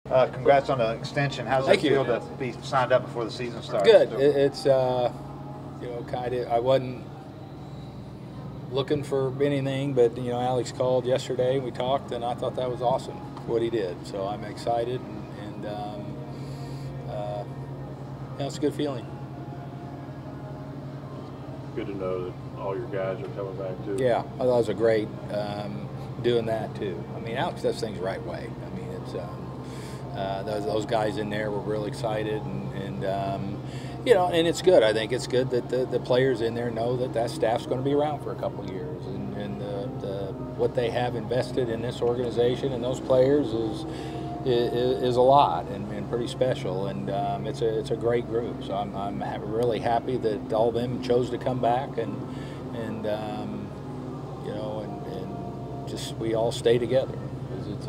Congrats on the extension. How's Thank it you. feel to be signed up before the season starts? Good. It's kind of. I wasn't looking for anything, but Alex called yesterday and we talked, and I thought that was awesome what he did. So I'm excited, and it's a good feeling. Good to know that all your guys are coming back too. Yeah, I thought it was a great doing that too. I mean, Alex does things the right way. I mean, it's those guys in there were really excited, and and it's good. I think it's good that the players in there know that staff's going to be around for a couple of years, and what they have invested in this organization and those players is a lot and pretty special, and it's a great group. So I'm really happy that all of them chose to come back, and just we all stay together.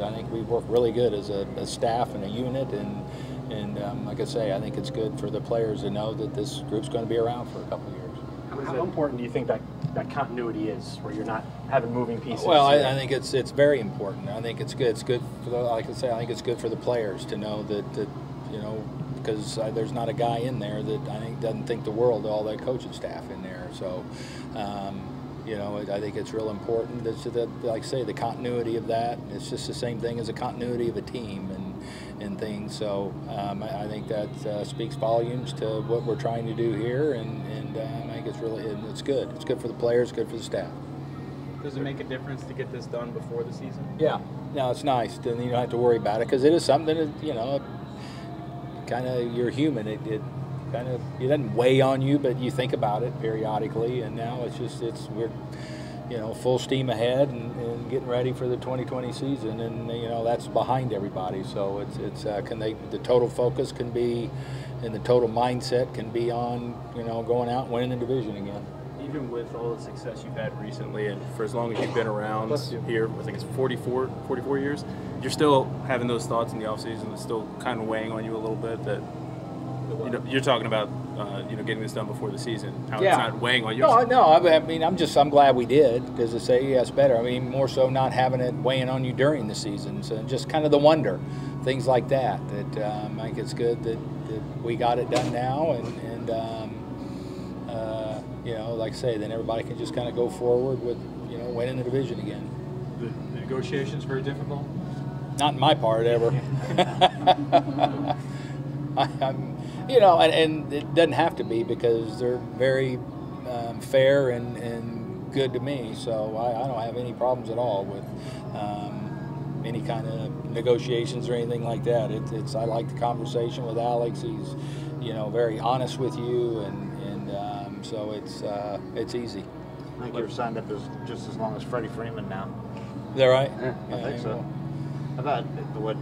I think we work really good as a staff and a unit, and like I say, I think it's good for the players to know that this group's going to be around for a couple of years. How important do you think that continuity is, where you're not having moving pieces? Well, I think it's very important. I think it's good. It's good for like I say, I think it's good for the players to know that because there's not a guy in there that I think doesn't think the world of all that coaching staff in there. So. I think it's real important. Like I say, the continuity of that. It's just the same thing as the continuity of a team and things. So I think that speaks volumes to what we're trying to do here, and I think it's good. It's good for the players, good for the staff. Does it make a difference to get this done before the season? Yeah. No, it's nice. Then you don't have to worry about it because it is something that kind of you're human. It kind of it doesn't weigh on you, but you think about it periodically, and now we're full steam ahead and getting ready for the 2020 season, and that's behind everybody. So it's the total focus can be, and the total mindset can be on going out and winning the division again. Even with all the success you've had recently, and for as long as you've been around here, I think it's 44 years, you're still having those thoughts in the offseason. It's still kind of weighing on you a little bit that. You're talking about getting this done before the season. How it's not weighing on you. No. I mean, I'm glad we did, because to say it's better. I mean, more so not having it weighing on you during the season. So just kind of the wonder, things like that. I think it's good that we got it done now, and like I say, then everybody can just kind of go forward with winning the division again. The negotiations very difficult. Not in my part ever. And it doesn't have to be, because they're very fair and good to me. So I don't have any problems at all with any kind of negotiations or anything like that. I like the conversation with Alex. He's very honest with you, and so it's easy. I think you're signed up just as long as Freddie Freeman now. Is that right? Yeah, I think so. I thought what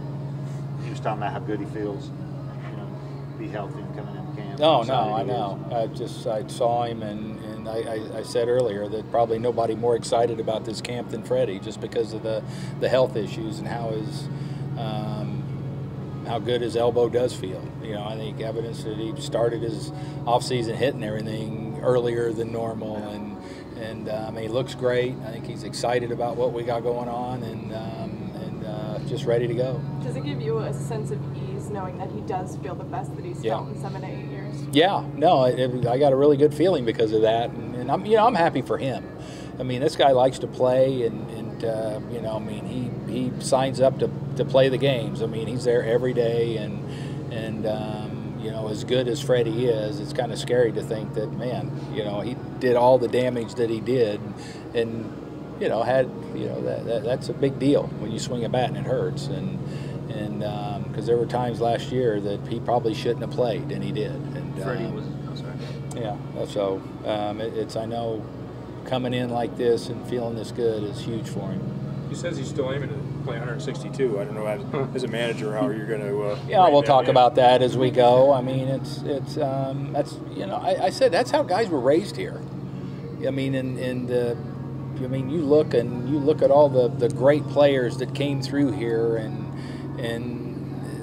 he was talking about, how good he feels. Be healthy and coming in camp. No, I know. I saw him, and I said earlier that probably nobody more excited about this camp than Freddie, just because of the health issues and how good his elbow does feel. I think evidence that he started his off-season hitting everything earlier than normal, and he looks great. I think he's excited about what we got going on, and just ready to go. Does it give you a sense of ease knowing that he does feel the best that he's felt in 7 to 8 years? Yeah, no, I got a really good feeling because of that, and I'm happy for him. I mean, this guy likes to play, and he signs up to play the games. I mean, he's there every day, and as good as Freddie is, it's kind of scary to think that, man, he did all the damage that he did, and that's a big deal when you swing a bat and it hurts, and because there were times last year that he probably shouldn't have played, and he did. And Freddie was. Yeah, so I know coming in like this and feeling this good is huge for him. He says he's still aiming to play 162. I don't know as a manager how you're going to. We'll talk about that as we go. I mean, it's that's I said that's how guys were raised here. I mean, you look at all the great players that came through here, and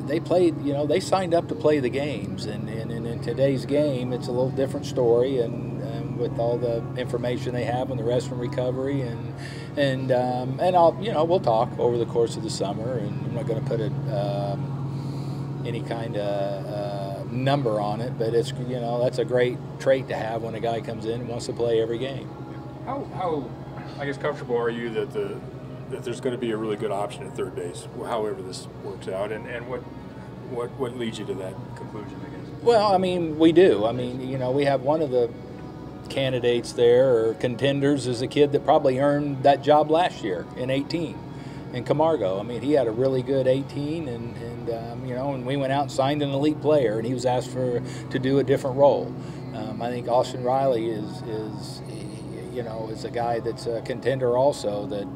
they played. They signed up to play the games, and in today's game, it's a little different story, and with all the information they have on the rest from recovery, and I'll we'll talk over the course of the summer, and I'm not going to put any kind of number on it, but it's, you know, that's a great trait to have when a guy comes in and wants to play every game. How I guess comfortable are you that there's going to be a really good option at third base, however this works out, and what leads you to that conclusion, I guess? Well, I mean, we do. I mean, you know, we have one of the candidates there, or contenders, is a kid that probably earned that job last year in 18 in Camargo. I mean, he had a really good 18, and you know, and we went out and signed an elite player, and he was asked to do a different role. I think Austin Riley is you know, is a guy that's a contender also, that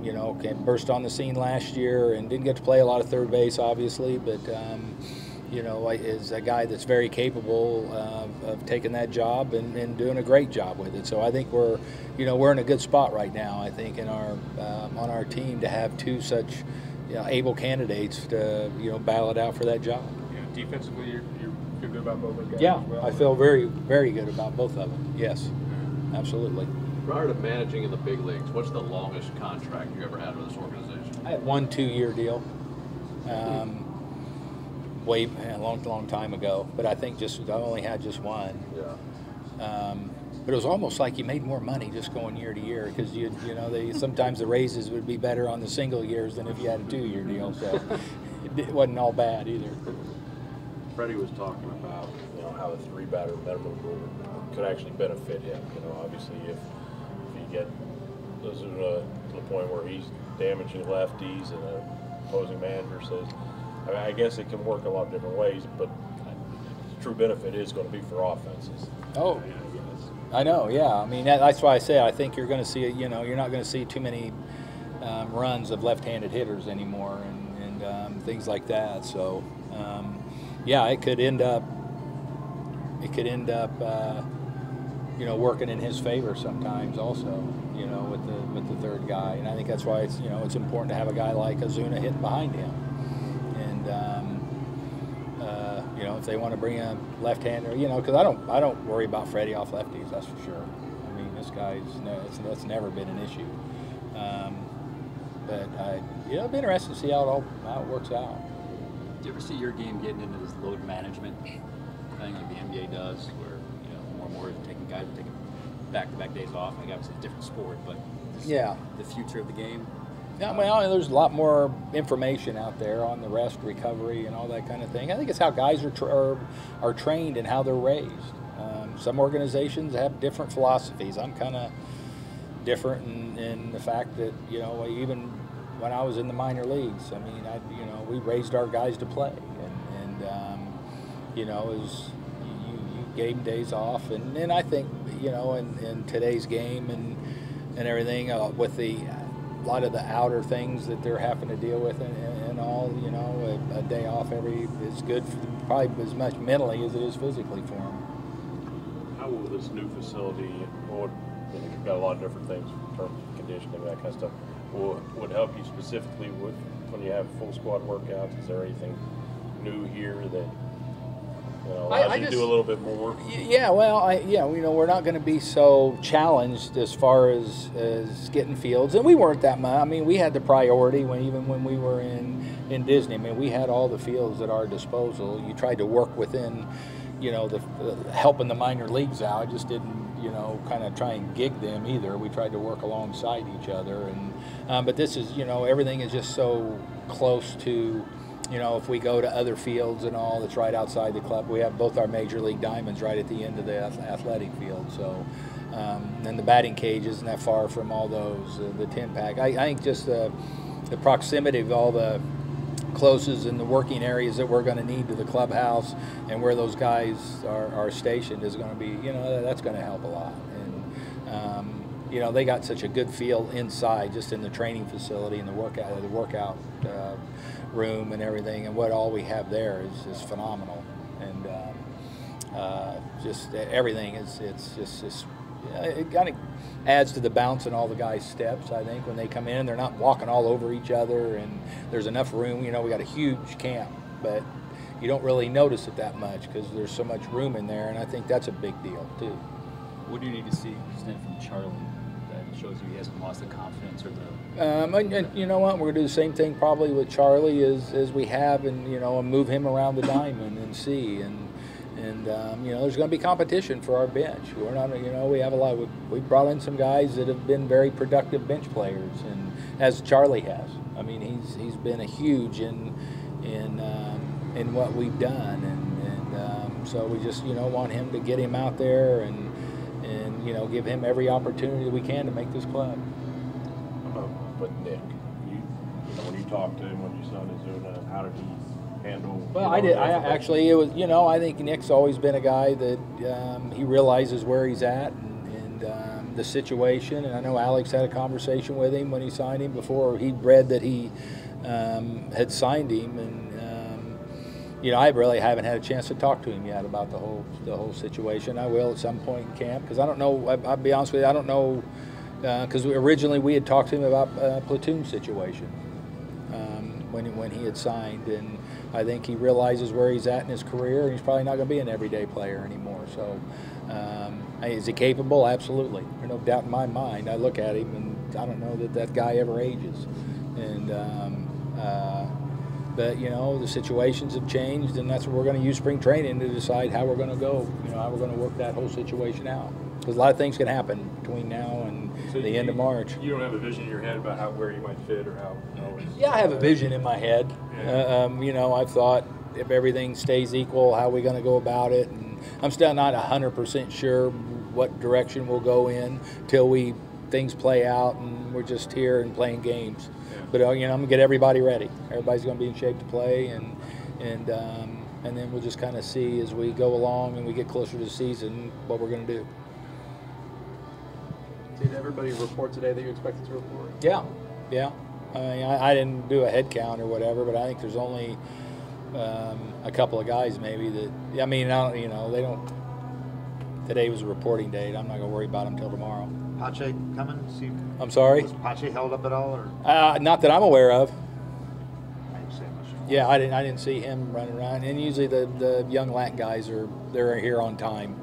you know, burst on the scene last year and didn't get to play a lot of third base, obviously, but you know, is a guy that's very capable of taking that job and doing a great job with it. So I think we're in a good spot right now, I think, in our on our team, to have two such, you know, able candidates to, you know, battle it out for that job. Yeah, defensively, you're good about both those guys. Yeah, as well. I feel very, very good about both of them. Yes, absolutely. Prior to managing in the big leagues, what's the longest contract you ever had with this organization? I had 1 2-year deal. A long time ago, but I think I only had just one. Yeah. But it was almost like you made more money just going year to year, because you know, sometimes the raises would be better on the single years than if you had a 2-year deal. So it wasn't all bad either. Freddie was talking about, you know, how the 3-batter minimum rule could actually benefit him. You know, obviously if you get those to the point where he's damaging lefties and the opposing manager says, I mean, I guess it can work a lot of different ways, but the true benefit is going to be for offenses. Oh, I know, yeah. I mean, that's why I say I think you're going to see, you know, you're not going to see too many runs of left-handed hitters anymore, and things like that. So, yeah, it could end up, you know, working in his favor sometimes also, you know, with the third guy. And I think that's why it's, you know, it's important to have a guy like Ozuna hitting behind him. You know, if they want to bring a left-hander, you know, because I don't worry about Freddie off lefties, that's for sure. I mean, this guy's that's never been an issue. But you know, it'll be interesting to see how it works out. Do you ever see your game getting into this load management thing like the NBA does, where, you know, more and more taking guys taking back-to-back days off? Like, obviously, it's a different sport, but yeah, the future of the game. Yeah, well, there's a lot more information out there on the rest, recovery, and all that kind of thing. I think it's how guys are trained and how they're raised. Some organizations have different philosophies. I'm kind of different in the fact that, you know, even when I was in the minor leagues, I mean, you know, we raised our guys to play, and you know, you gave days off, and I think, you know, in today's game and everything, with a lot of the outer things that they're having to deal with and all, you know, a day off is good probably as much mentally as it is physically for them. How will this new facility, you've got a lot of different things in terms of conditioning, that kind of stuff, would help you specifically when you have full squad workouts? Is there anything new here that, you know, allows you to do a little bit more? Yeah, well, you know, we're not going to be so challenged as far as getting fields, and we weren't that much. I mean, we had the priority even when we were in Disney. I mean, we had all the fields at our disposal. You tried to work within, you know, the helping the minor leagues out. Just didn't, you know, kind of try and gig them either. We tried to work alongside each other, and but this is, you know, everything is just so close to. You know, if we go to other fields and all, it's right outside the club. We have both our Major League diamonds right at the end of the athletic field. So, and the batting cage isn't that far from all those, the 10-pack. I think just the proximity of all the closes and the working areas that we're going to need to the clubhouse and where those guys are stationed is going to be, you know, that's going to help a lot. And, you know, they got such a good feel inside, just in the training facility and the workout room and everything, and what all we have there is phenomenal, and just everything it kind of adds to the bounce in all the guys' steps. I think when they come in, they're not walking all over each other, and there's enough room. You know, we got a huge camp, but you don't really notice it that much because there's so much room in there, and I think that's a big deal too. What do you need to see from Charlie that shows you he hasn't lost the confidence or the. And you know what? We're gonna do the same thing probably with Charlie as we have, and and move him around the diamond and see, and there's going to be competition for our bench. We're not, we have a lot. We brought in some guys that have been very productive bench players, and as Charlie has. I mean, he's been a huge in what we've done, and so we just want him to get him out there and give him every opportunity we can to make this club. But Nick, when you talked to him when your son is doing that, how did he handle? Well, I did. It was. I think Nick's always been a guy that he realizes where he's at and the situation. And I know Alex had a conversation with him when he signed him before he read that he had signed him, and I really haven't had a chance to talk to him yet about the whole situation. I will at some point in camp because I don't know. I'll be honest with you. I don't know because originally we had talked to him about a platoon situation when he had signed, and I think he realizes where he's at in his career, and he's probably not going to be an everyday player anymore. So, is he capable? Absolutely. There's no doubt in my mind. I look at him, and I don't know that guy ever ages. And but the situations have changed, and that's what we're going to use spring training to decide how we're going to go. How we're going to work that whole situation out. Because a lot of things can happen between now and the end of March. You don't have a vision in your head about where you might fit or how. Yeah, I have a vision in my head. Yeah. I've thought if everything stays equal, how are we going to go about it? And I'm still not 100% sure what direction we'll go in till things play out and we're just here and playing games. Yeah. But I'm going to get everybody ready. Everybody's going to be in shape to play, and then we'll just kind of see as we go along and we get closer to the season what we're going to do. Did everybody report today that you expected to report? Yeah. I mean, I didn't do a head count or whatever, but I think there's only a couple of guys maybe that. I mean, they don't. Today was a reporting date. I'm not going to worry about them until tomorrow. Pache coming? I'm sorry? Was Pache held up at all, or? Not that I'm aware of. I didn't say much. Yeah, I didn't see him running around. And usually the young Latin guys they're here on time.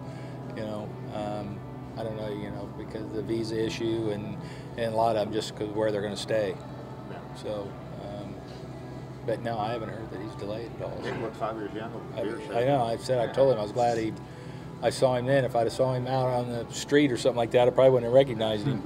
I don't know, because of the visa issue and a lot of them just because where they're going to stay. Yeah. So, but no, I haven't heard that he's delayed at all. He looked 5 years younger. I know. I told him I was glad I saw him then. If I'd have saw him out on the street or something like that, I probably wouldn't have recognized him.